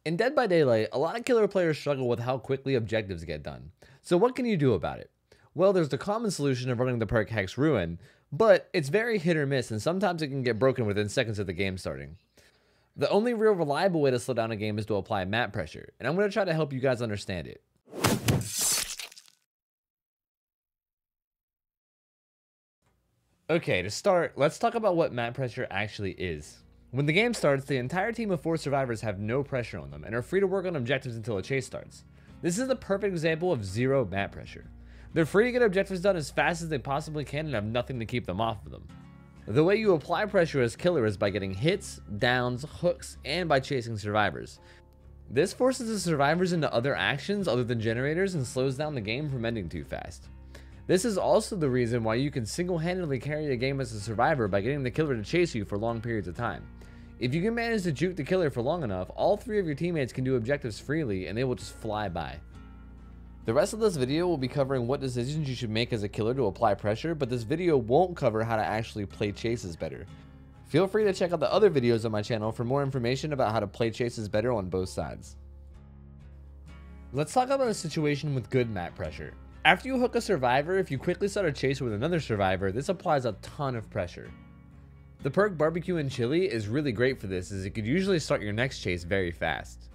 In Dead by Daylight, a lot of killer players struggle with how quickly objectives get done. So what can you do about it? Well, there's the common solution of running the perk Hex Ruin, but it's very hit or miss and sometimes it can get broken within seconds of the game starting. The only real reliable way to slow down a game is to apply map pressure, and I'm going to try to help you guys understand it. Okay, to start, let's talk about what map pressure actually is. When the game starts, the entire team of 4 survivors have no pressure on them and are free to work on objectives until a chase starts. This is the perfect example of zero map pressure. They're free to get objectives done as fast as they possibly can and have nothing to keep them off of them. The way you apply pressure as killer is by getting hits, downs, hooks, and by chasing survivors. This forces the survivors into other actions other than generators and slows down the game from ending too fast. This is also the reason why you can single-handedly carry a game as a survivor by getting the killer to chase you for long periods of time. If you can manage to juke the killer for long enough, all 3 of your teammates can do objectives freely and they will just fly by. The rest of this video will be covering what decisions you should make as a killer to apply pressure, but this video won't cover how to actually play chases better. Feel free to check out the other videos on my channel for more information about how to play chases better on both sides. Let's talk about a situation with good map pressure. After you hook a survivor, if you quickly start a chase with another survivor, this applies a ton of pressure. The perk Barbecue and Chili is really great for this, as it could usually start your next chase very fast.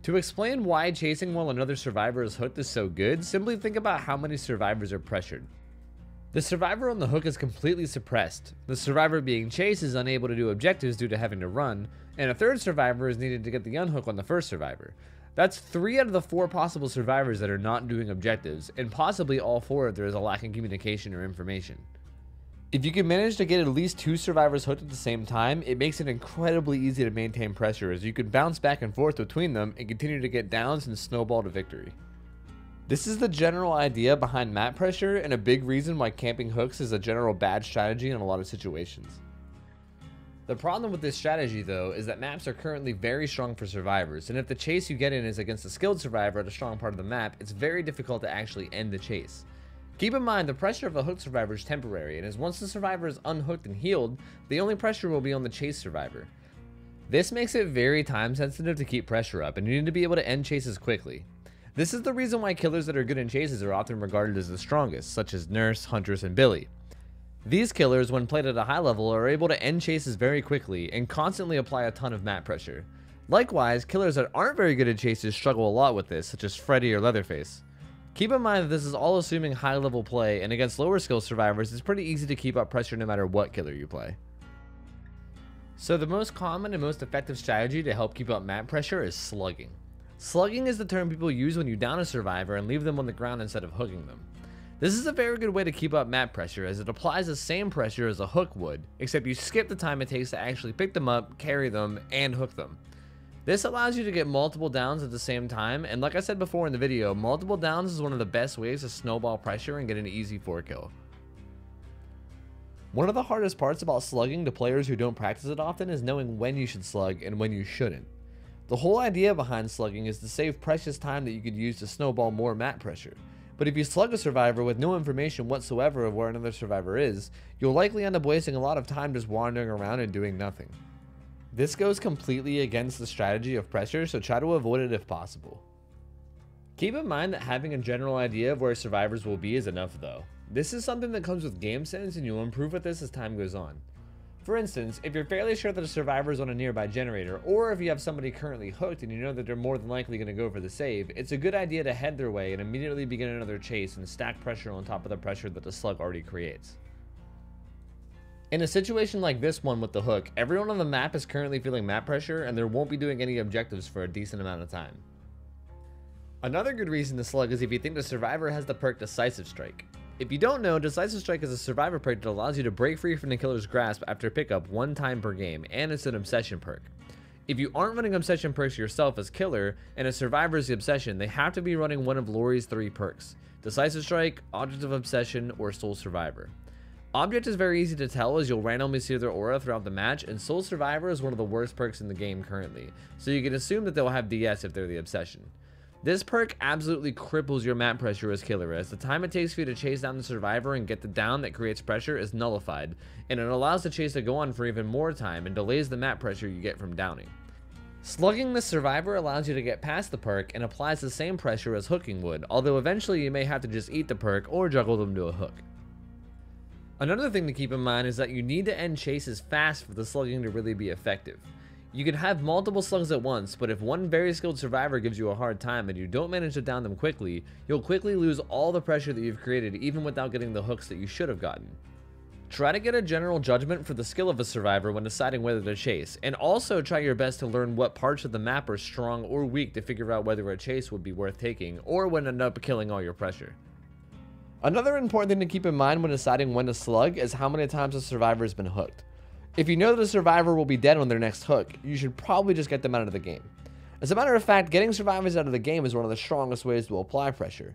To explain why chasing while another survivor is hooked is so good, simply think about how many survivors are pressured. The survivor on the hook is completely suppressed, the survivor being chased is unable to do objectives due to having to run, and a third survivor is needed to get the unhook on the first survivor. That's 3 out of the 4 possible survivors that are not doing objectives, and possibly all 4 if there is a lack in communication or information. If you can manage to get at least 2 survivors hooked at the same time, it makes it incredibly easy to maintain pressure, as you can bounce back and forth between them and continue to get downs and snowball to victory. This is the general idea behind map pressure, and a big reason why camping hooks is a general bad strategy in a lot of situations. The problem with this strategy though is that maps are currently very strong for survivors, and if the chase you get in is against a skilled survivor at a strong part of the map, it's very difficult to actually end the chase. Keep in mind the pressure of a hooked survivor is temporary, and as once the survivor is unhooked and healed, the only pressure will be on the chase survivor. This makes it very time sensitive to keep pressure up, and you need to be able to end chases quickly. This is the reason why killers that are good in chases are often regarded as the strongest, such as Nurse, Huntress, and Billy. These killers, when played at a high level, are able to end chases very quickly and constantly apply a ton of map pressure. Likewise, killers that aren't very good at chases struggle a lot with this, such as Freddy or Leatherface. Keep in mind that this is all assuming high level play, and against lower skill survivors it's pretty easy to keep up pressure no matter what killer you play. So the most common and most effective strategy to help keep up map pressure is slugging. Slugging is the term people use when you down a survivor and leave them on the ground instead of hooking them. This is a very good way to keep up map pressure, as it applies the same pressure as a hook would, except you skip the time it takes to actually pick them up, carry them, and hook them. This allows you to get multiple downs at the same time, and like I said before in the video, multiple downs is one of the best ways to snowball pressure and get an easy 4 kill. One of the hardest parts about slugging to players who don't practice it often is knowing when you should slug and when you shouldn't. The whole idea behind slugging is to save precious time that you could use to snowball more map pressure. But if you slug a survivor with no information whatsoever of where another survivor is, you'll likely end up wasting a lot of time just wandering around and doing nothing. This goes completely against the strategy of pressure, so try to avoid it if possible. Keep in mind that having a general idea of where survivors will be is enough though. This is something that comes with game sense, and you'll improve with this as time goes on. For instance, if you're fairly sure that a survivor is on a nearby generator, or if you have somebody currently hooked and you know that they're more than likely going to go for the save, it's a good idea to head their way and immediately begin another chase and stack pressure on top of the pressure that the slug already creates. In a situation like this one with the hook, everyone on the map is currently feeling map pressure and there won't be doing any objectives for a decent amount of time. Another good reason to slug is if you think the survivor has the perk Decisive Strike. If you don't know, Decisive Strike is a survivor perk that allows you to break free from the killer's grasp after pickup 1 time per game, and it's an obsession perk. If you aren't running obsession perks yourself as killer, and a survivor is the obsession, they have to be running one of Lori's 3 perks: Decisive Strike, Object of Obsession, or Soul Survivor. Object is very easy to tell, as you'll randomly see their aura throughout the match, and Soul Survivor is one of the worst perks in the game currently, so you can assume that they'll have DS if they're the obsession. This perk absolutely cripples your map pressure as killer, as the time it takes for you to chase down the survivor and get the down that creates pressure is nullified, and it allows the chase to go on for even more time and delays the map pressure you get from downing. Slugging the survivor allows you to get past the perk and applies the same pressure as hooking would, although eventually you may have to just eat the perk or juggle them to a hook. Another thing to keep in mind is that you need to end chases fast for the slugging to really be effective. You can have multiple slugs at once, but if one very skilled survivor gives you a hard time and you don't manage to down them quickly, you'll quickly lose all the pressure that you've created even without getting the hooks that you should have gotten. Try to get a general judgment for the skill of a survivor when deciding whether to chase, and also try your best to learn what parts of the map are strong or weak to figure out whether a chase would be worth taking, or would end up killing all your pressure. Another important thing to keep in mind when deciding when to slug is how many times a survivor has been hooked. If you know that a survivor will be dead on their next hook, you should probably just get them out of the game. As a matter of fact, getting survivors out of the game is one of the strongest ways to apply pressure.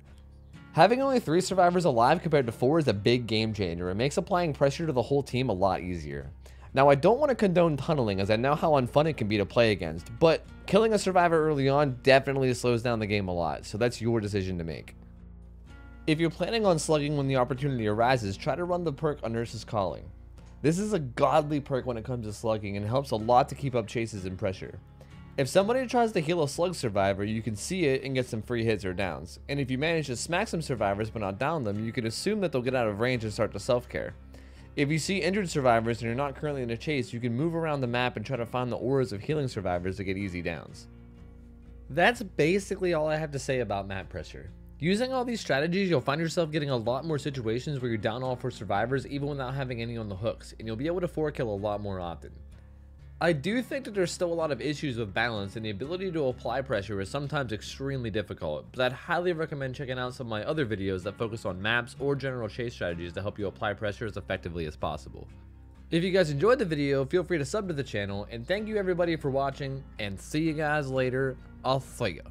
Having only 3 survivors alive compared to 4 is a big game changer and makes applying pressure to the whole team a lot easier. Now, I don't want to condone tunneling as I know how unfun it can be to play against, but killing a survivor early on definitely slows down the game a lot, so that's your decision to make. If you're planning on slugging when the opportunity arises, try to run the perk A Nurse's Calling. This is a godly perk when it comes to slugging and helps a lot to keep up chases and pressure. If somebody tries to heal a slug survivor, you can see it and get some free hits or downs, and if you manage to smack some survivors but not down them, you can assume that they'll get out of range and start to self-care. If you see injured survivors and you're not currently in a chase, you can move around the map and try to find the auras of healing survivors to get easy downs. That's basically all I have to say about map pressure. Using all these strategies, you'll find yourself getting a lot more situations where you're down all 4 survivors even without having any on the hooks, and you'll be able to 4-kill a lot more often. I do think that there's still a lot of issues with balance, and the ability to apply pressure is sometimes extremely difficult, but I'd highly recommend checking out some of my other videos that focus on maps or general chase strategies to help you apply pressure as effectively as possible. If you guys enjoyed the video, feel free to sub to the channel, and thank you everybody for watching, and see you guys later. I'll see ya.